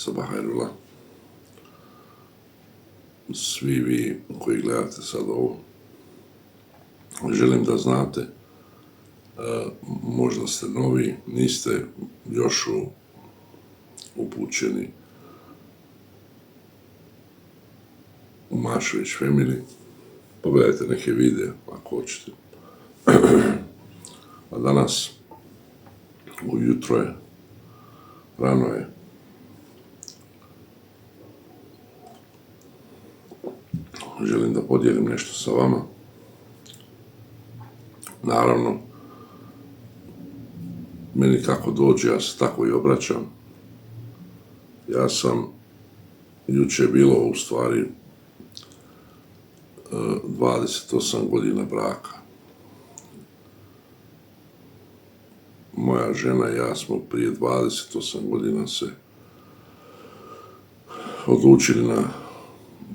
Sabahajrula. Svi vi koji gledate sad ovo, želim da znate, možda ste novi, niste još upućeni u Mašović Family, pogledajte neke videe ako hoćete. A danas, ujutro je, rano je, želim da podijelim nešto sa vama. Naravno, meni kako dođe, ja se tako i obraćam. Ja sam, juče bilo u stvari 28 godina braka. Moja žena i ja smo prije 28 godina se odlučili na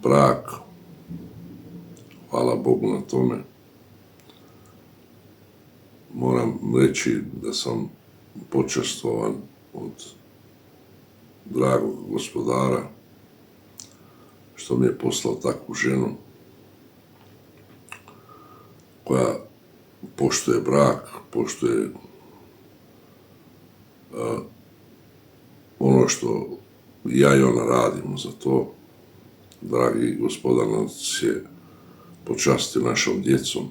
brak. Hvala Bogu na tome. Moram reći da sam počaštovan od dragog gospodara što mi je poslao takvu ženu koja poštuje brak, poštuje ono što ja i ona radimo za to. Dragi gospodar nas je počastio našom djecom,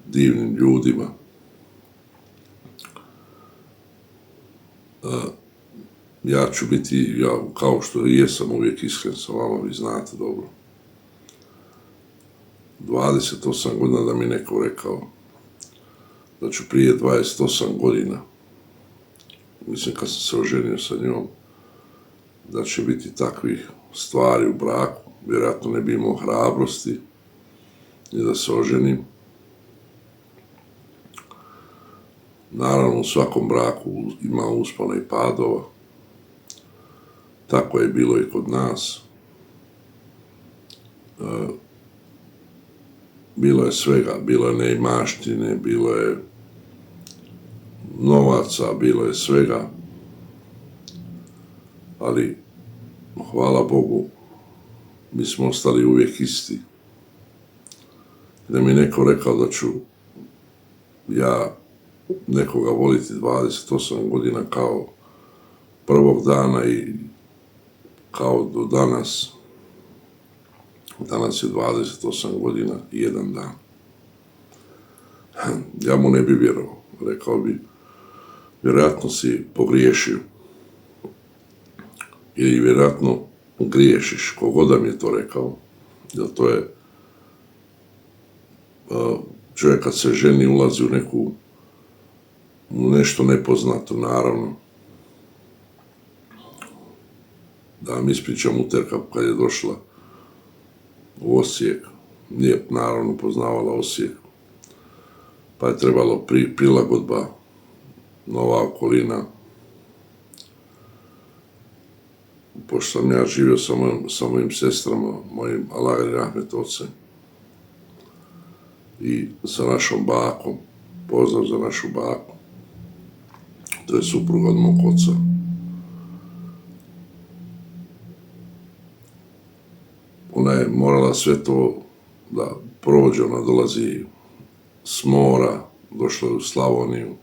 divnim ljudima. Ja ću biti, kao što i jesam, uvijek iskren sa vama, vi znate dobro. 28 godina da mi neko rekao da ću prije 28 godina, mislim kad sam se oženio sa njom, da će biti takvih stvari u braku, vjerojatno ne bi imao hrabrosti ni da se oženim. Naravno, u svakom braku ima uspona i padova. Tako je bilo i kod nas. Bilo je svega, bilo je neimaštine, bilo je novaca, bilo je svega. Ali, hvala Bogu, mi smo ostali uvijek isti. Da mi je neko rekao da ću ja nekoga voliti 28 godina kao prvog dana i kao do danas. Danas je 28 godina i jedan dan. Ja mu ne bi vjerovao. Rekao bi, vjerojatno si pogriješio. Ili vjerojatno griješiš, kogoda mi je to rekao. Jer to je čovjek kad se ženi ulazi u nešto nepoznato, naravno. Da vam ispričam uterka kad je došla u Osijek. Nije naravno poznavala Osijek. Pa je trebalo prilagodba, nova okolina. Pošto sam ja živio sa mojim sestrama, mojim Alagri Rahmet ocem i sa našom bakom, pozdrav za našu baku, to je supruga od mog oca. Ona je morala sve to da prođe, ona dolazi s mora, došla je u Slavoniju,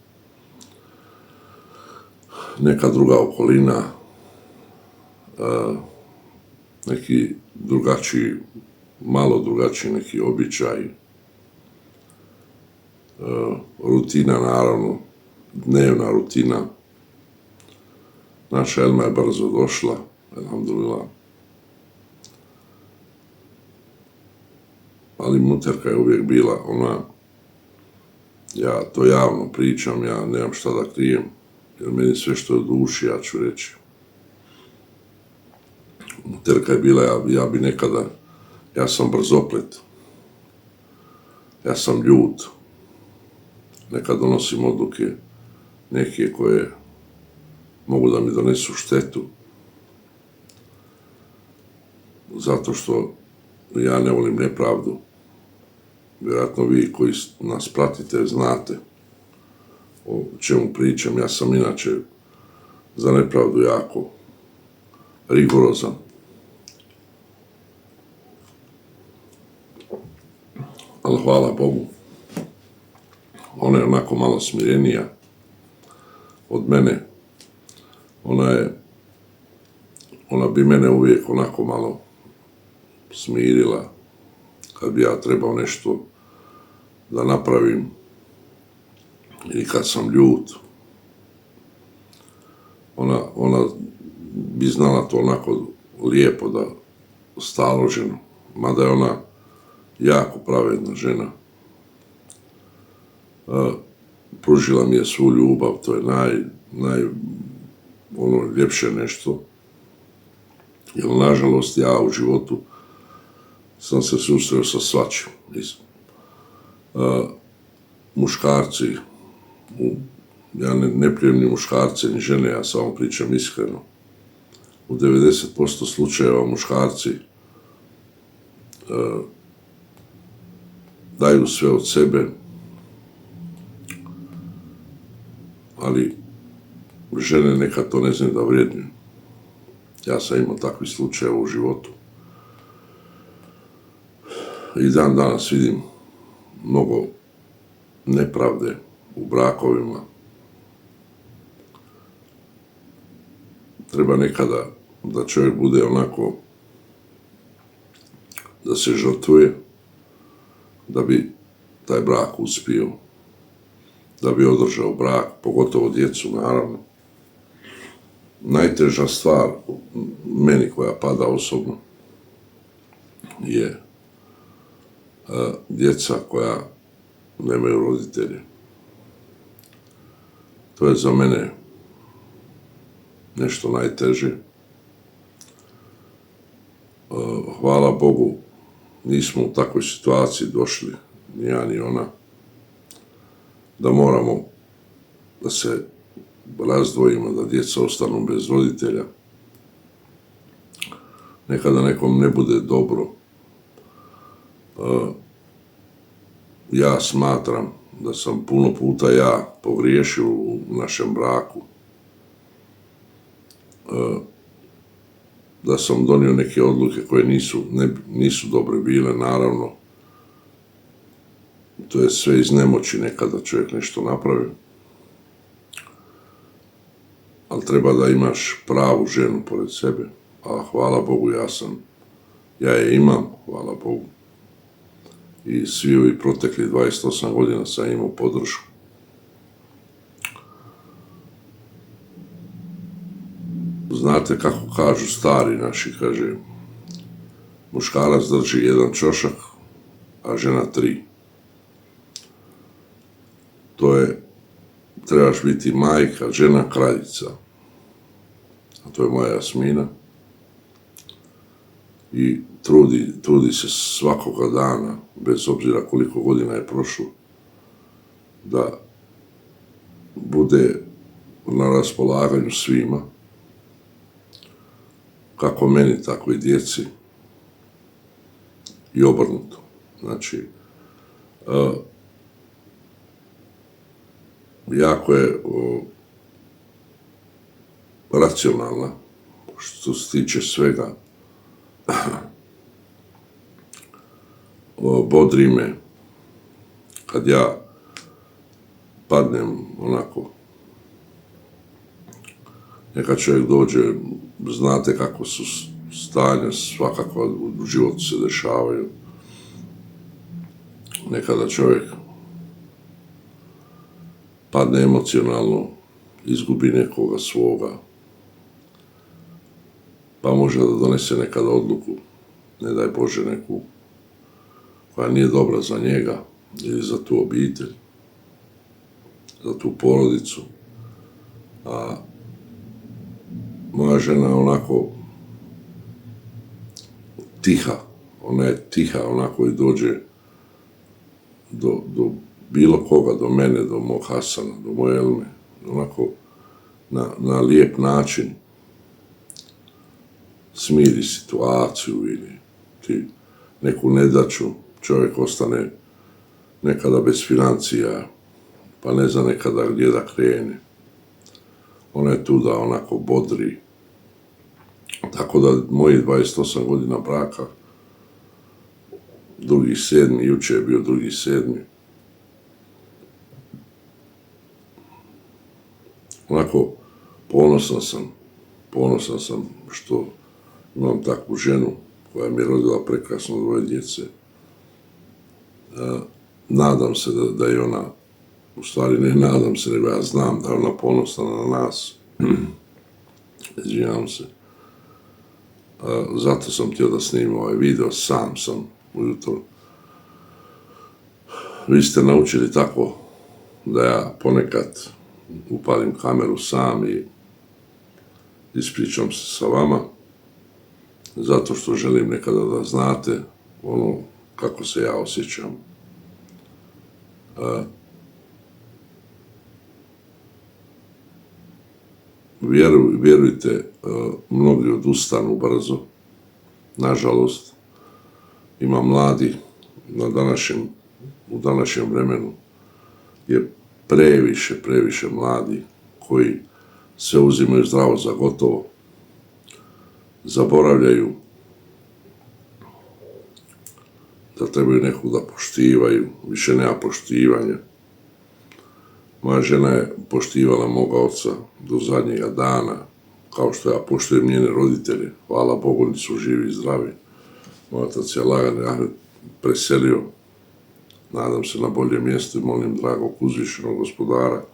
neka druga okolina, neki drugačiji, malo drugačiji neki običaj, rutina naravno, dnevna rutina. Naša Elma je brzo došla, alhamdulillah. Ali muterka je uvijek bila ona, ja to javno pričam, ja nemam šta da krijem, jer meni sve što je u duši, ja ću reći. Muterka je bila, ja bi nekada, ja sam brzoplet, ja sam ljut, nekad donosim odluke, neke koje mogu da mi donesu štetu, zato što ja ne volim nepravdu. Vjerojatno vi koji nas pratite znate o čemu pričam. Ja sam inače za nepravdu jako rigorozan. Ali hvala Bogu, ona je onako malo smirenija od mene. Ona bi mene uvijek onako malo smirila kad bi ja trebao nešto da napravim i kad sam ljut. Ona bi znala to onako lijepo da staloženo, mada je ona jako pravedna žena. Pružila mi je svu ljubav, to je ljepše nešto. Jer nažalost ja u životu sam se susreo sa svačim. Muškarci, ja ne plijem ni muškarce ni žene, ja samo pričam iskreno. U 90% slučajeva muškarci daju sve od sebe, ali žene nekad to ne znaju da vrijednuju. Ja sam imao takvih slučajeva u životu. I dan danas vidim mnogo nepravde u brakovima. Treba nekada da čovjek bude onako, da se žrtvuje, da bi taj brak uspio, da bi održao brak, pogotovo djecu, naravno. Najteža stvar meni koja pada osobno je djeca koja nemaju roditelje. To je za mene nešto najteže. Hvala Bogu, nismo u takvoj situaciji došli, ni ja ni ona, da moramo da se razdvojimo, da djeca ostanu bez roditelja. Nekada nekom ne bude dobro. Ja smatram da sam puno puta ja pogriješio u našem braku. Da sam donio neke odluke koje nisu dobre bile, naravno. To je sve iz nemoći nekada čovjek nešto napravi. Ali treba da imaš pravu ženu pored sebe. A hvala Bogu, ja je imam, hvala Bogu. I svi ovi protekli 28 godina sam imao podršku. Znate kako kažu stari naši, kaže, muškarac drži jedan ćošak, a žena 3. To je, trebaš biti majka, žena, kraljica. A to je moja Jasmina. I trudi se svakoga dana, bez obzira koliko godina je prošlo, da bude na raspolaganju svima, kako meni, tako i djeci, i obrnuto. Znači, jako je racionalna, što se tiče svega. Bodri me kad ja padnem onako. Neka čovjek dođe, znate kako su stanja, svakako u životu se dešavaju. Nekada čovjek padne emocionalno, izgubi nekoga svoga, pa može da donese nekada odluku, ne daj Bože neku, koja nije dobra za njega ili za tu obitelj, za tu porodicu. A moja žena je onako tiha, ona je tiha, onako i dođe do bilo koga, do mene, do mog Hasana, do moje Elme, onako na lijep način smiri situaciju ili ti neku nedaću, čovjek ostane nekada bez financija, pa ne zna nekada gdje da krene. ona je tu da onako bodri. Tako da mojih 28 godina braka, 2.7., juče je bio 2.7. Onako ponosan sam što imam takvu ženu koja mi je rodila prekrasno 2 djece. Nadam se da je ona, u stvari ne nadam se, nego ja znam da je ona ponosna na nas. Izvinjavam se. Zato sam htio da snimim ovaj video, sam sam ujutro. Vi ste naučili tako da ja ponekad upalim kameru sam i ispričam se sa vama, zato što želim nekada da znate ono kako se ja osjećam. Vjerujte, mnogi odustanu brzo, nažalost. Ima mladi u današnjem vremenu je previše mladi koji sve uzimaju zdravo za gotovo, zaboravljaju da trebaju nekog da poštivaju, više nema poštivanja. Moja žena je poštivala moga oca do zadnjega dana, kao što ja poštujem njene roditelje. Hvala Bogu, oni su živi i zdravi. Moj otac je lagano preselio, nadam se na bolje mjesto i molim dragog uzvišenog Gospodara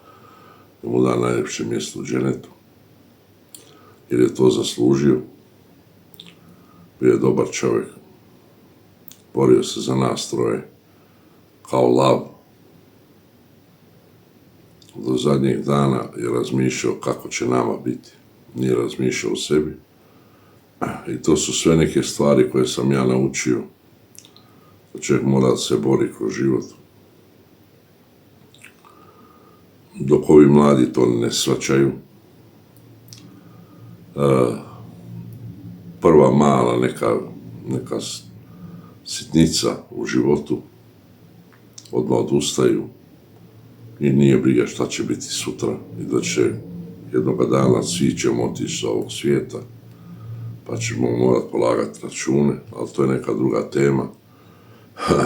da mu da najljepše mjesto u dženetu, jer je to zaslužio. Bio je dobar čovjek, borio se za nas troje kao lav. Do zadnjeg dana je razmišljao kako će nama biti, nije razmišljao o sebi. I to su sve neke stvari koje sam ja naučio, da čovjek mora da se bori kroz život. Dok ovi mladi to ne shvaćaju, prva mala neka sitnica u životu, odmah odustaju i nije briga šta će biti sutra i da će jednoga dana svi ćemo otići sa ovog svijeta, pa ćemo morati polagati račune, ali to je neka druga tema.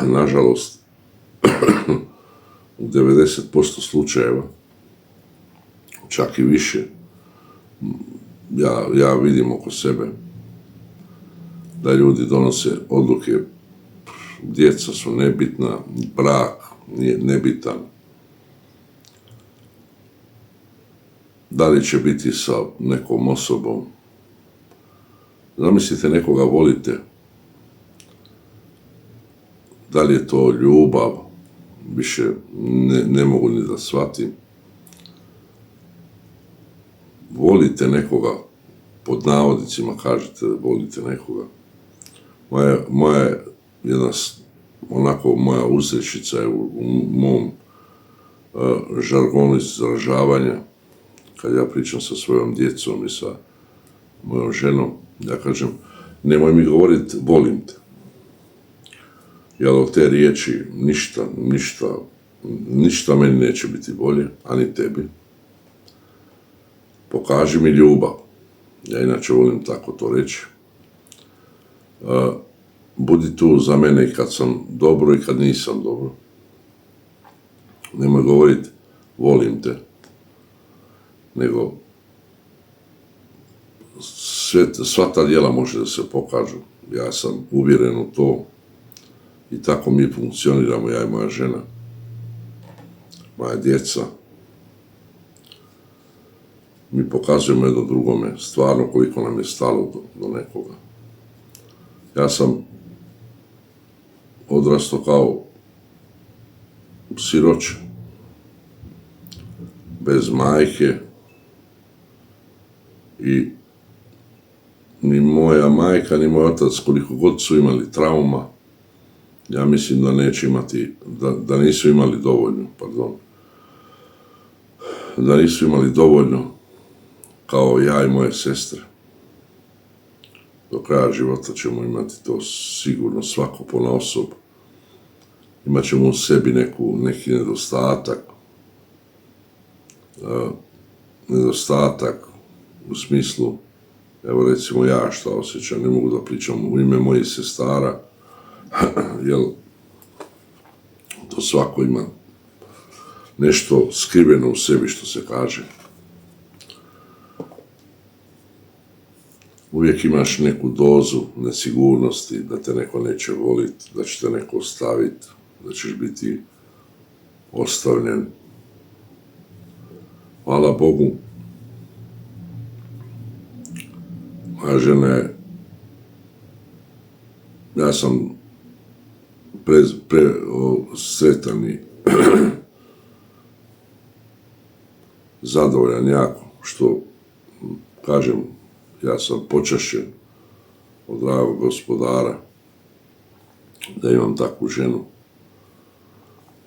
Nažalost, u 90% slučajeva, čak i više, ja vidim oko sebe da ljudi donose odluke, djeca su nebitna, brak nije nebitan. Da li će biti sa nekom osobom? Zamislite, nekoga volite. Da li je to ljubav? Više ne mogu ni da shvatim. Volite nekoga, pod navodnicima kažete da volite nekoga. Moja uzrečica je u mom žargonu izražavanja, kad ja pričam sa svojom djecom i sa mojom ženom, ja kažem, nemoj mi govoriti volim te. Jer od te riječi ništa meni neće biti bolje, a ni tebi. Pokaži mi ljubav. Ja inače volim tako to reći. Budi tu za mene i kad sam dobro i kad nisam dobro. Nemoj govoriti volim te, nego sva ta djela može da se pokažu. Ja sam uvjeren u to i tako mi funkcioniramo, ja i moja žena, moja djeca. Mi pokazujemo jedno drugome stvarno koliko nam je stalo do nekoga. Ja sam odrastao kao siroče, bez majke, i ni moja majka ni moj otac, koliko god su imali trauma, ja mislim da neće imati, da nisu imali dovoljno, da nisu imali dovoljno kao ja i moje sestre. Do kraja života ćemo imati to sigurno, svako ponaosob. Imat ćemo u sebi neki nedostatak. nedostatak u smislu, evo recimo ja što osjećam, ne mogu da pričam u ime mojih sestara, jer to svako ima nešto skriveno u sebi, što se kaže. Uvijek imaš neku dozu nesigurnosti da te neko neće voliti, da će te neko ostaviti, da ćeš biti ostavljen. Hvala Bogu, moja žena je, ja sam sretan i zadovoljan jako, što kažem, ja sam počašćen od dragog Gospodara da imam takvu ženu,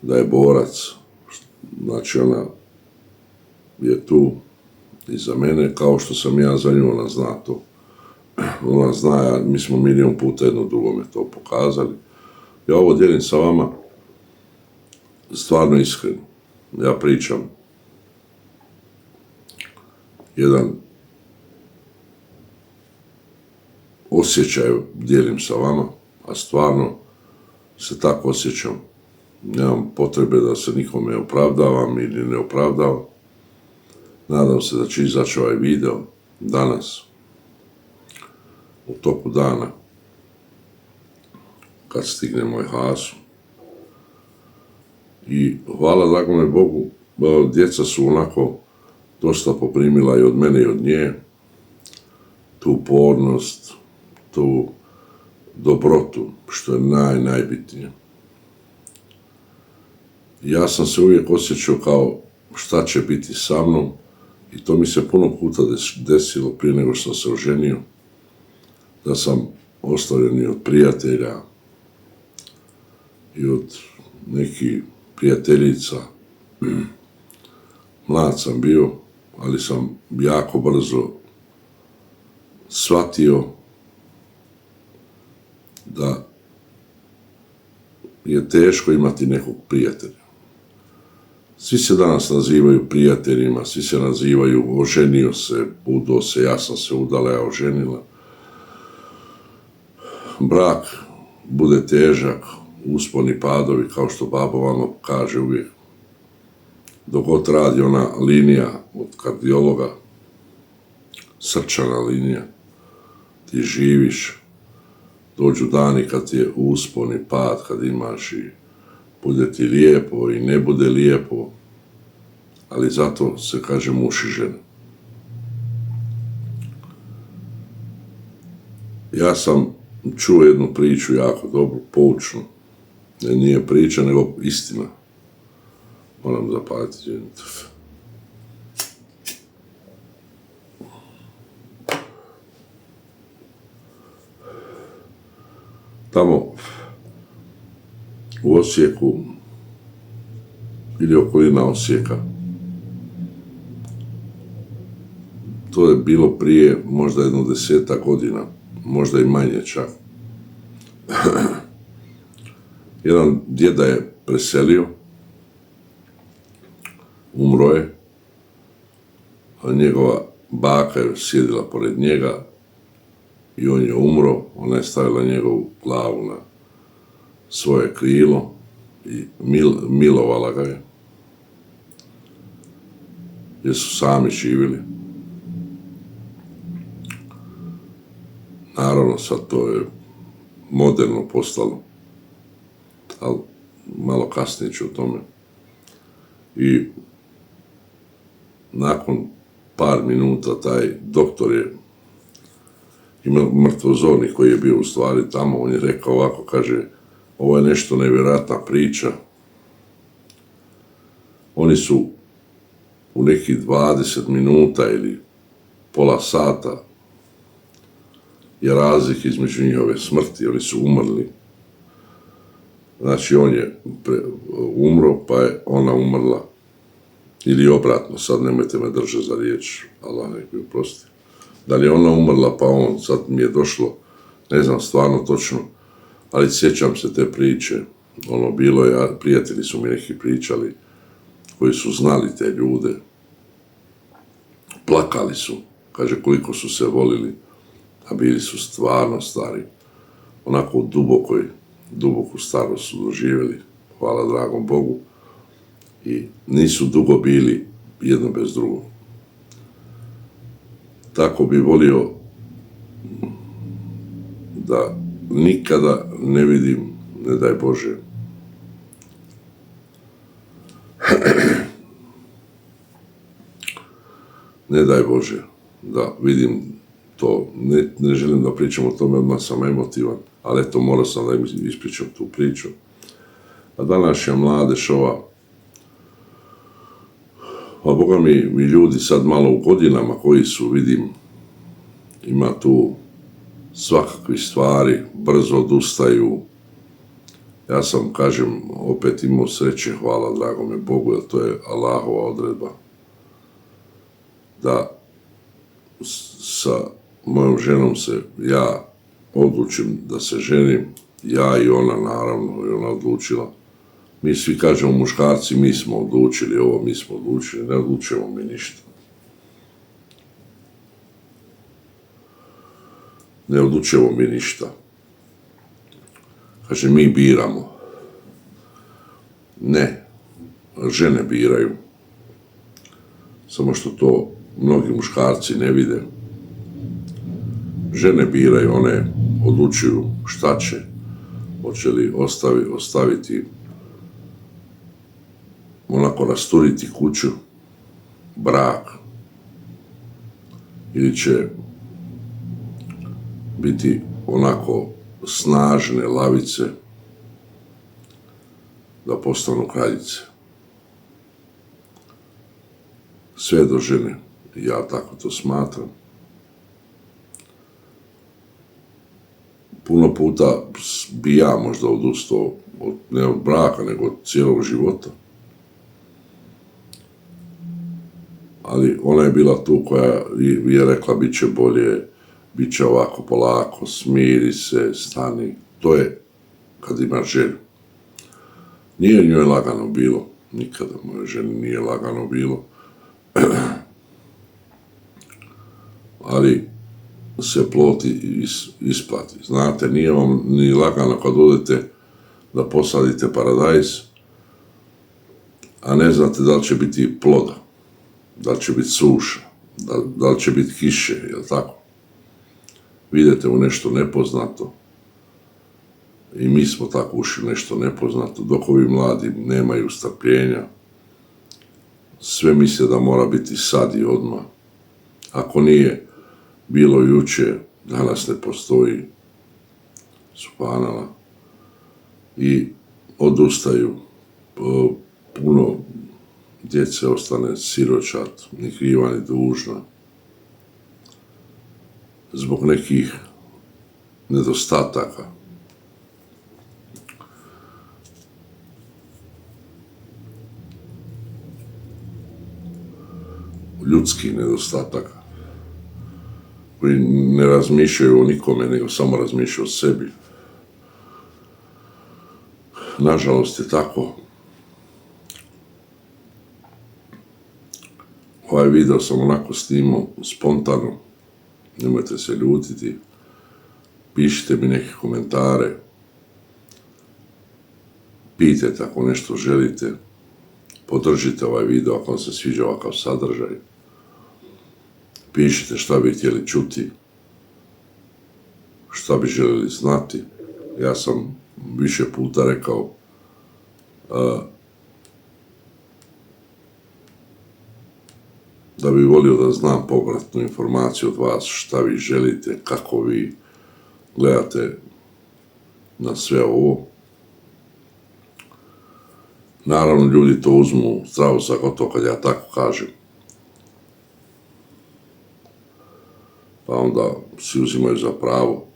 da je borac, znači ona je tu i za mene kao što sam ja za nju, ona zna to. Ona zna, mi smo milion puta jedno drugome to pokazali. Ja ovo dijelim sa vama stvarno iskreno. Ja pričam jedan osjećaj dijelim sa vama, a stvarno se tako osjećam. Nemam potrebe da se nikome opravdavam ili ne opravdavam. Nadam se da će izaći ovaj video danas, u toku dana, kad stigne moj hasu. I hvala dragome Bogu, djeca su onako dosta poprimila i od mene i od nje tu upornost, tu dobrotu, što je najbitnije. Ja sam se uvijek osjećao kao šta će biti sa mnom i to mi se puno puta desilo prije nego što sam se oženio, da sam ostavljen i od prijatelja i od nekih prijateljica. Mlad sam bio, ali sam jako brzo shvatio da je teško imati nekog prijatelja. Svi se danas nazivaju prijateljima, svi se nazivaju oženio se, udo se, ja sam se udala, ja oženila. Brak bude težak, usponi padovi, kao što babo vama kaže uvijek. Dok god radi ona linija od kardiologa, srčana linija, ti živiš, dođu dani kad ti je uspon i pad, kad imaš i bude ti lijepo i ne bude lijepo, ali zato se kaže muž i žena. Ja sam čuo jednu priču jako dobru, poučnu. Nije priča, nego istina. Moram zapaliti jednu. Tamo u Osijeku ili okolina Osijeka, to je bilo prije možda jedno 10 godina, možda i manje čak. Jedan djeda je preselio, umro je, a njegova baka je sjedila pored njega i on je umro, ona je stavila njegovu glavu na svoje krilo i milovala ga je, jer su sami živjeli. Naravno, sad to je moderno postalo, ali malo kasnije ću o tome. I nakon par minuta taj doktor je imao mrtvozornik koji je bio u stvari tamo, on je rekao ovako, kaže, ovo je nešto nevjerojatna priča. Oni su u nekih 20 minuta ili pola sata je razlika između njihove smrti, oni su umrli. Znači on je umro, pa je ona umrla. Ili obratno, sad nemojte me držati za riječ, Allah nek mi oprosti. Da li je ona umrla, pa on, sad mi je došlo, ne znam stvarno točno, ali sjećam se te priče. Ono bilo je, prijatelji su mi neki pričali, koji su znali te ljude. plakali su, kaže koliko su se volili, a bili su stvarno stari. Onako u duboku starost su doživjeli, hvala dragom Bogu, i nisu dugo bili jedno bez drugog. Tako bi volio da nikada ne vidim, ne daj Bože, ne daj Bože da vidim to, ne želim da pričam o tome, odmah sam emotivan, ali eto, morao sam da im ispričam tu priču. A današnja mladež ova, pa Boga mi ljudi sad malo u godinama koji su, vidim, ima tu svakakvih stvari, brzo odustaju. Ja sam, kažem, opet imao sreće, hvala dragome Bogu, jer to je Allahova odredba, da sa mojom ženom se ja odlučim da se ženim, ja i ona naravno, i ona odlučila. Mi svi kažemo muškarci, mi smo odlučili ovo, mi smo odlučili, ne odlučujemo mi ništa. Ne odlučujemo mi ništa. Kaže, mi biramo. Ne, žene biraju. Samo što to mnogi muškarci ne vide. Žene biraju, one odlučuju šta će, hoće li ostaviti, onako rasturiti kuću, brak, ili će biti onako snažne lavice da postanu kraljice. Sve do žene, ja tako to smatram. Puno puta bi ja možda odustao, ne od braka, nego od cijelog života. Ali ona je bila tu koja je rekla bit će bolje, bit će ovako polako, smiri se, stani. To je kad imaš ženu. Nije njoj lagano bilo, nikada moje ženi nije lagano bilo, ali se plod isplati. Znate, nije vam ni lagano kad odete da posadite paradajz, a ne znate da li će biti ploda, da li će biti suša, da li će biti kiše, jel tako? Vidite u nešto nepoznato i mi smo tako ušli nešto nepoznato, dok ovi mladi nemaju strpljenja, sve misle da mora biti sad i odmah. Ako nije bilo juče, danas ne postoji, subhanallah, i odustaju. Puno djece ostane siročat, ni kriva ni dužna, zbog nekih nedostataka. Ljudskih nedostataka, koji ne razmišljaju o nikome, nego samo razmišljaju o sebi. Nažalost je tako. Ovaj video sam onako snimao spontano, nemojte se ljutiti, pišite mi neke komentare, pitajte ako nešto želite, podržite ovaj video ako vam se sviđa ovakav sadržaj, pišite šta bi htjeli čuti, šta bi željeli znati. Ja sam više puta rekao da bi volio da znam povratnu informaciju od vas, šta vi želite, kako vi gledate na sve ovo. Naravno, ljudi to uzmu zdravo za gotovo kad ja tako kažem. Pa onda si uzimaju za pravo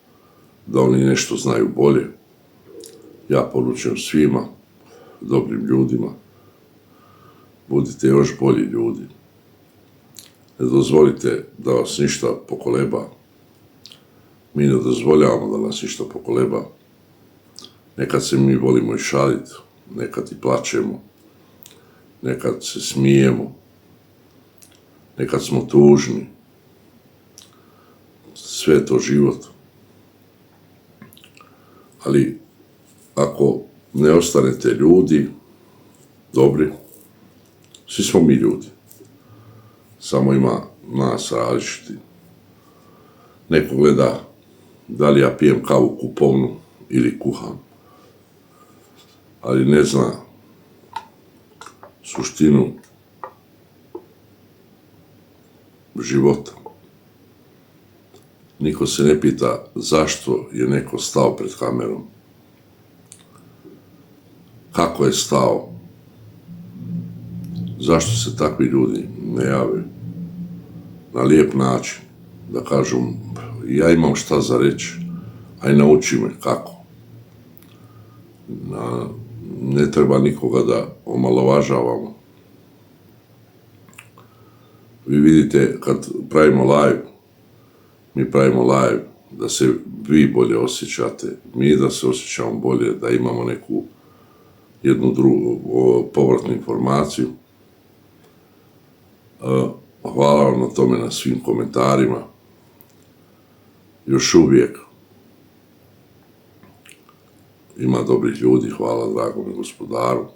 da oni nešto znaju bolje. Ja poručujem svima, dobrim ljudima, budite još bolji ljudi. Ne dozvolite da vas ništa pokoleba. Mi ne dozvoljavamo da nas ništa pokoleba. Nekad se mi volimo i šaliti, nekad i plačemo, nekad se smijemo, nekad smo tužni. Sve je to život. Ali ako ne ostanete ljudi, dobri, svi smo mi ljudi. Samo ima nas različiti. Neko gleda da li ja pijem kavu kupovnu ili kuham. Ali ne zna suštinu života. Niko se ne pita zašto je neko stao pred kamerom. Kako je stao? Zašto se takvi ljudi ne jave na lijep način? Da kažu, ja imam šta za reći, aj nauči me kako. Ne treba nikoga da omalovažavamo. Vi vidite, kad pravimo live, mi pravimo live da se vi bolje osjećate, mi da se osjećamo bolje, da imamo neku jednu drugu povratnu informaciju. Hvala vam na tome, na svim komentarima. Još uvijek ima dobrih ljudi, hvala dragom Gospodaru.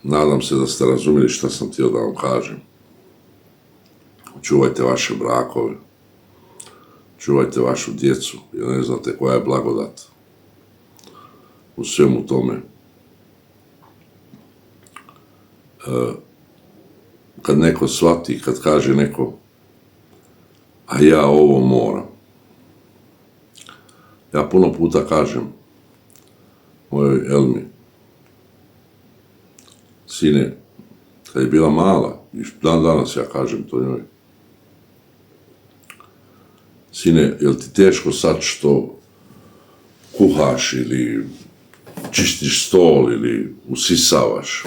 Nadam se da ste razumjeli šta sam htio da vam kažem. Čuvajte vaše brakove, čuvajte vašu djecu, jer ne znate koja je blagodat u svemu tome. Kad neko shvati, kad kaže neko, a ja ovo moram. Ja puno puta kažem mojoj Elmi, sine, kad je bila mala, i dan danas ja kažem to njoj, sine, jel ti teško sad što kuhaš ili čistiš stol ili usisavaš?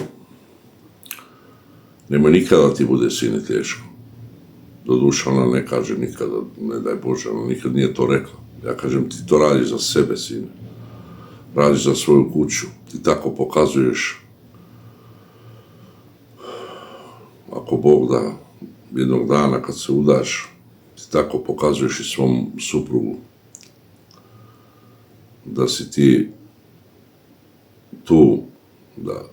Nemoj nikada ti bude, sine, teško. Doduše, ona ne kaže nikada, ne daj Bože, ona nikad nije to rekla. Ja kažem, ti to radiš za sebe, sine. Radiš za svoju kuću. Ti tako pokazuješ, ako Bog da, jednog dana kad se udaš, ti tako pokazuješ i svom suprugu da si ti tu, da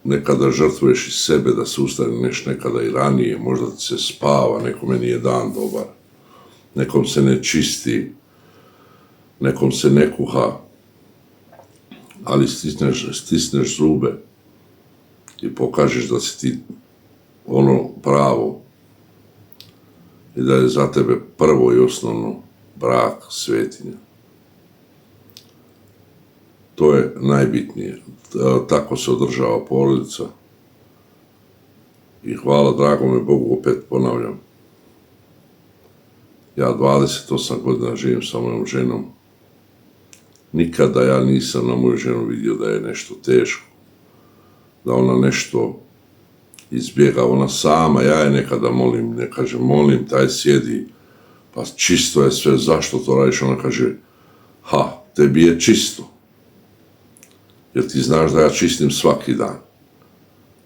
nekada žrtvuješ iz sebe, da se ustaneš nekada i ranije, možda ti se spava, nekome nije dan dobar, nekom se ne čisti, nekom se ne kuha, ali stisneš zube i pokažeš da si ti ono pravo i da je za tebe prvo i osnovno brak, svetinja. To je najbitnije. Tako se održava porodica. I hvala dragome Bogu, opet ponavljam. Ja 28 godina živim sa mojom ženom. Nikada ja nisam na moju ženu vidio da je nešto teško, da ona nešto izbjega, ona sama, ja je nekada molim, ne kažem molim, taj sjedi, pa čisto je sve, zašto to radiš? Ona kaže, tebi je čisto, jer ti znaš da ja čistim svaki dan,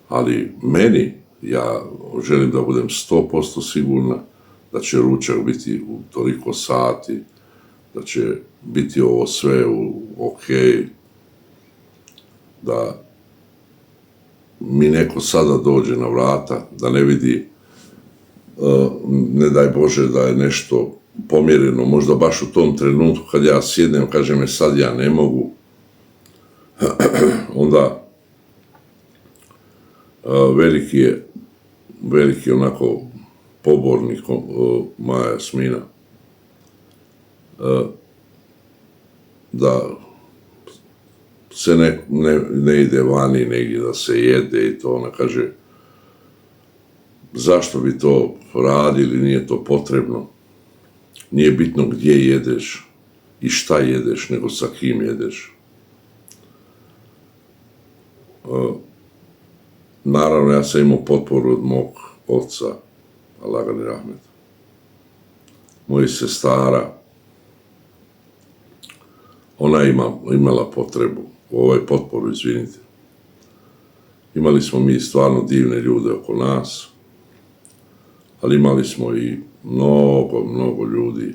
ali meni, ja želim da budem 100% sigurna da će ručak biti u toliko sati, da će biti ovo sve ok, da mi neko sada dođe na vrata, da ne vidi, ne daj Bože da je nešto pomjereno, možda baš u tom trenutku kad ja sjednem, kažem sad ja ne mogu, onda veliki onako pobornik moja Jasmina, da se ne ide vani negdje, da se jede i to. Ona kaže, zašto bi to radili, nije to potrebno. Nije bitno gdje jedeš i šta jedeš, nego sa kim jedeš. Naravno, ja sam imao potporu od mog oca, Allah ga ni rahmet, mojih sestara, ona imala potrebu, potporu, izvinite. Imali smo mi stvarno divne ljude oko nas, ali imali smo i mnogo ljudi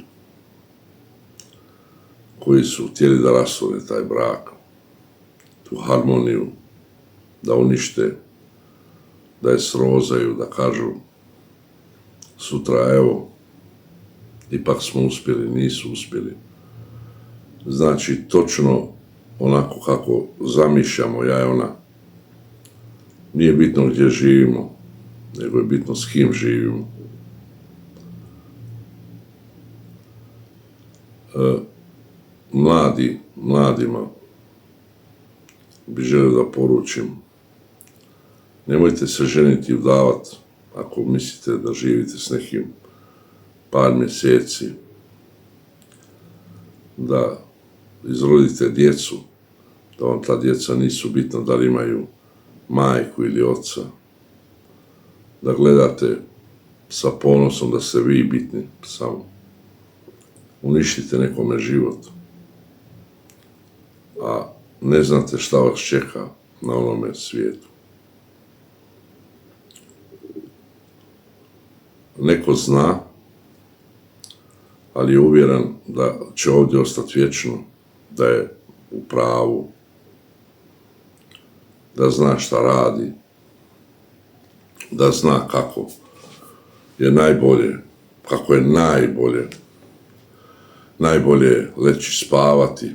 koji su htjeli da rasune taj brak, tu harmoniju, da unište, da je srozaju, da kažu sutra evo, ipak smo uspjeli, nisu uspjeli. Znači, točno onako kako zamišljamo ja i ona, nije bitno gdje živimo, nego je bitno s kim živimo. Mladima bi želio da poručim, nemojte se ženiti i udavati ako mislite da živite s nekim par mjeseci, da izrodite djecu, da vam ta djeca nisu bitna da li imaju majku ili oca, da gledate sa ponosom da ste vi bitni samo. Uništite nekome život, a ne znate šta vas čeka na onome svijetu. Neko zna, ali je uvjeren da će ovdje ostati vječno, da je u pravu, da zna šta radi, da zna kako je najbolje leći spavati,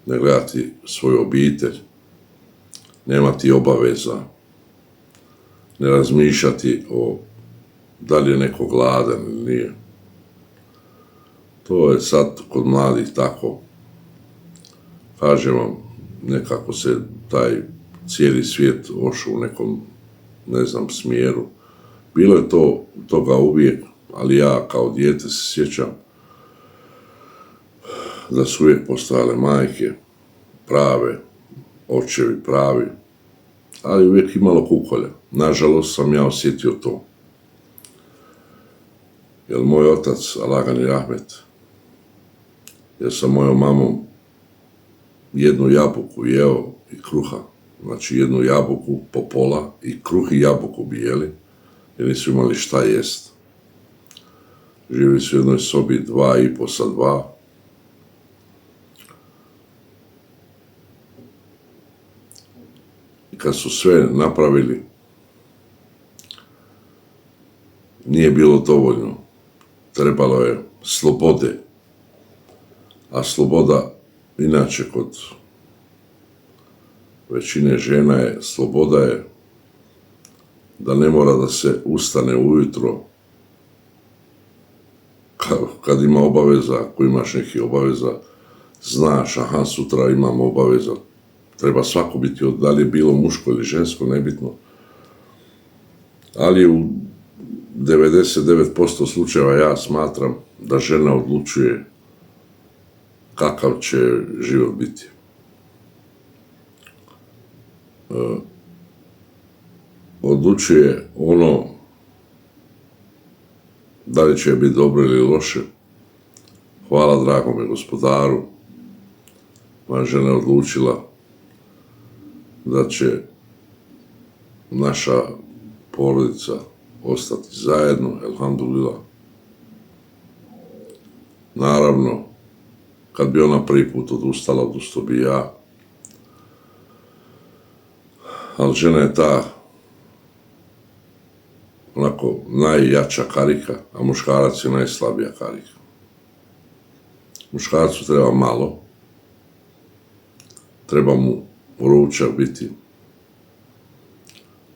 ne gledati svoju obitelj, nemati obaveza, ne razmišljati o da li je neko gladan ili nije. To je sad kod mladih tako. Kažem vam, nekako se taj cijeli svijet ošao u nekom, smjeru. Bilo je toga uvijek, ali ja kao dijete se sjećam da su uvijek postojale majke prave, očevi pravi, ali uvijek imalo kukolja. Nažalost sam ja osjetio to. Jer moj otac, Alagani Rahmet, je sa mojom mamom jednu jabuku jeo i kruha. Znači jednu jabuku po pola i kruh i jabuku bi jeli, jer nisu imali šta jest. Živjeli su u jednoj sobi 2,5 sa 2. I kad su sve napravili, nije bilo dovoljno. Trebalo je slobode. A sloboda, inače kod većine žena je, sloboda je da ne mora da se ustane ujutro kad ima obaveza, ako imaš neki obaveza, znaš, aha, sutra imam obaveza. Treba svako biti, da li je bilo muško ili žensko, nebitno. Ali u 99% slučajeva ja smatram da žena odlučuje kakav će život biti. Odlučuje ono da li će biti dobro ili loše. Hvala dragome Gospodaru, moja žena je odlučila da će naša porodica ostati zajedno, elhamdulillah. Naravno, kad bi ona prvi put odustala, odustao bi ja. Ali žena je ta onako najjača karika, a muškarac je najslabija karika. Muškarcu treba malo, treba mu ručak biti,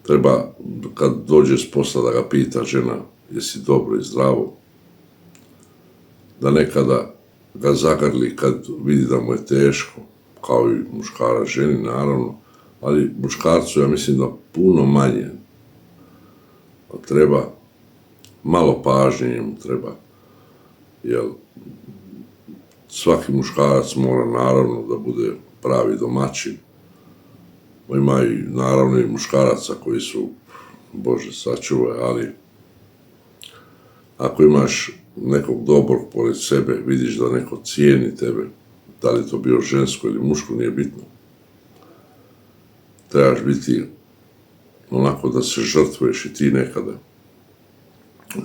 treba kad dođe s posla da ga pita žena jesi dobro i zdravo, da nekada ga zagrli kad vidi da mu je teško, kao i muškarac ženi naravno, ali muškarcu ja mislim da puno manje. Treba malo pažnje mu treba, jer svaki muškarac mora naravno da bude pravi domaćin. Ima i naravno i muškaraca koji su, Bože sačuvaj, ali ako imaš nekog dobrog pored sebe, vidiš da neko cijeni tebe, Da li to bio žensko ili muško, nije bitno. Trebaš biti onako da se žrtvuješ i ti nekada.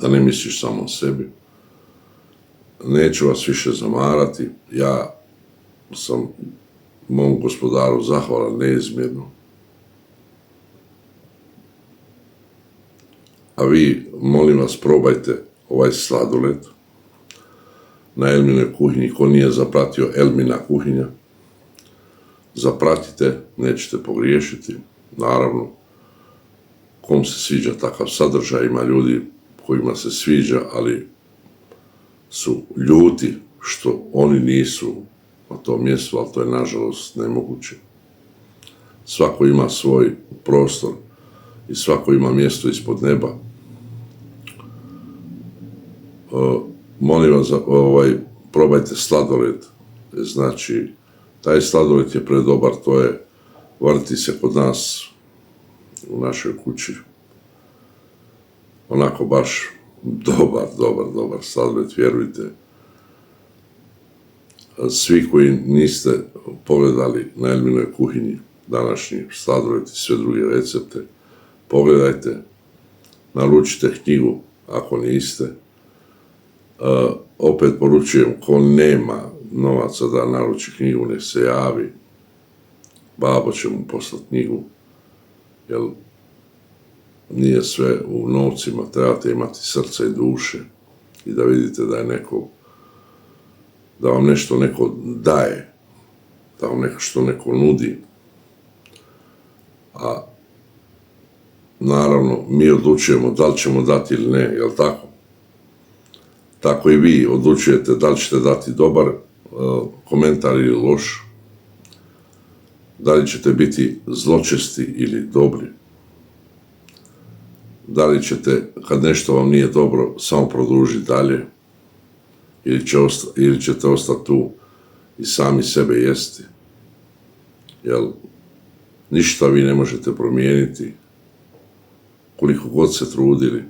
Da ne misliš samo o sebi. Neću vas više zamarati. Ja sam mom Gospodaru zahvalan neizmjerno. A vi, molim vas, probajte ovaj sladoled na Elminoj kuhinji. Ko nije zapratio Elmina kuhinja, zapratite, nećete pogriješiti. Naravno, kom se sviđa takav sadržaj, ima ljudi kojima se sviđa, ali su ljuti što oni nisu na tom mjestu, ali to je nažalost nemoguće. Svako ima svoj prostor i svako ima mjesto ispod neba. Molim vas, probajte sladoled. Znači, taj sladoled je predobar, to je, vrti se kod nas u našoj kući. Onako baš dobar sladoled, vjerujte. Svi koji niste pogledali na Elminoj kuhinji današnji sladoled i sve druge recepte, pogledajte, naručite knjigu ako niste. Opet poručujem, ko nema novaca da naruči knjigu, nek se javi. Babo će mu poslati knjigu, jer nije sve u novcima, trebate imati srce i duše i da vidite da je neko, da vam nešto neko daje, da vam nešto neko nudi. A naravno, mi odlučujemo da li ćemo dati ili ne, jel tako? Tako i vi odlučujete da li ćete dati dobar komentar ili loš, da li ćete biti zločesti ili dobri, da li ćete, kad nešto vam nije dobro, samo produžiti dalje, ili ćete ostati tu i sami sebe jesti. Jer ništa vi ne možete promijeniti, koliko god se trudili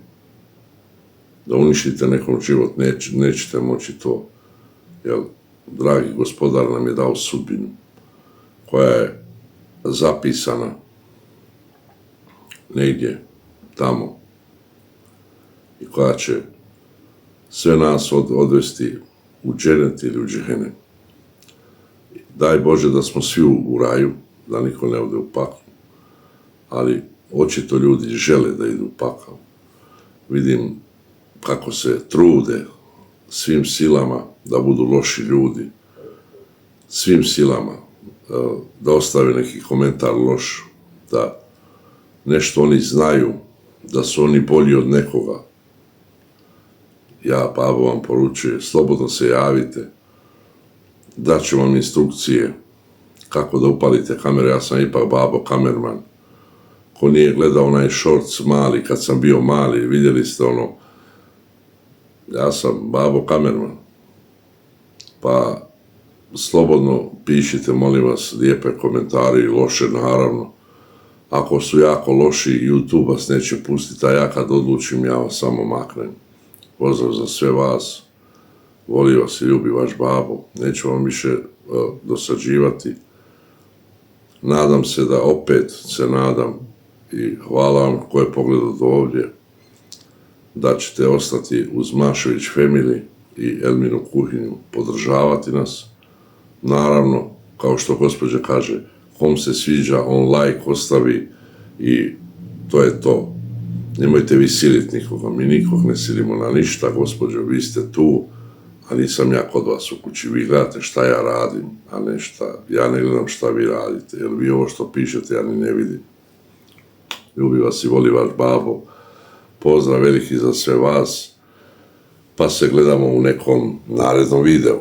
da uništite nekom život, nećete moći to. Jer dragi Gospodar nam je dao sudbinu koja je zapisana negdje tamo i koja će sve nas odvesti u dženet ili u džehennem. Daj Bože da smo svi u raju, da niko ne ode u pakao, ali očito ljudi žele da idu u pakao. Vidim kako se trude svim silama da budu loši ljudi, svim silama da ostave neki komentar loš, da nešto oni znaju, da su oni bolji od nekoga. Ja, Babo, vam poručujem, slobodno se javite, daću vam instrukcije kako da upalite kameru. Ja sam ipak, Babo, kamerman. Ko nije gledao onaj shorts mali, kad sam bio mali, vidjeli ste ono, ja sam, Babo, kamerman. Pa slobodno pišite, molim vas, lijepe komentare i loše, naravno. Ako su jako loši, YouTube vas neće pustiti, a ja kad odlučim, ja vas samo maknem. Pozdrav za sve vas, voli vas i ljubi vaš Babo, neću vam više dosađivati. Nadam se da opet se nadam i hvala vam ko je pogledao do ovdje, da ćete ostati uz Mašević Family i Elminu kuhinju, podržavati nas. Naravno, kao što gospođa kaže, kom se sviđa, on like ostavi i to je to. Nemojte vi siliti nikoga, mi nikog ne silimo na ništa, gospođo, vi ste tu, a nisam ja kod vas u kući. Vi gledate šta ja radim, a ne šta, ja ne gledam šta vi radite, jer vi ovo što pišete ja ni ne vidim. Ljubi vas i voli vaš Babo, pozdrav veliki za sve vas, pa se gledamo u nekom narednom videu.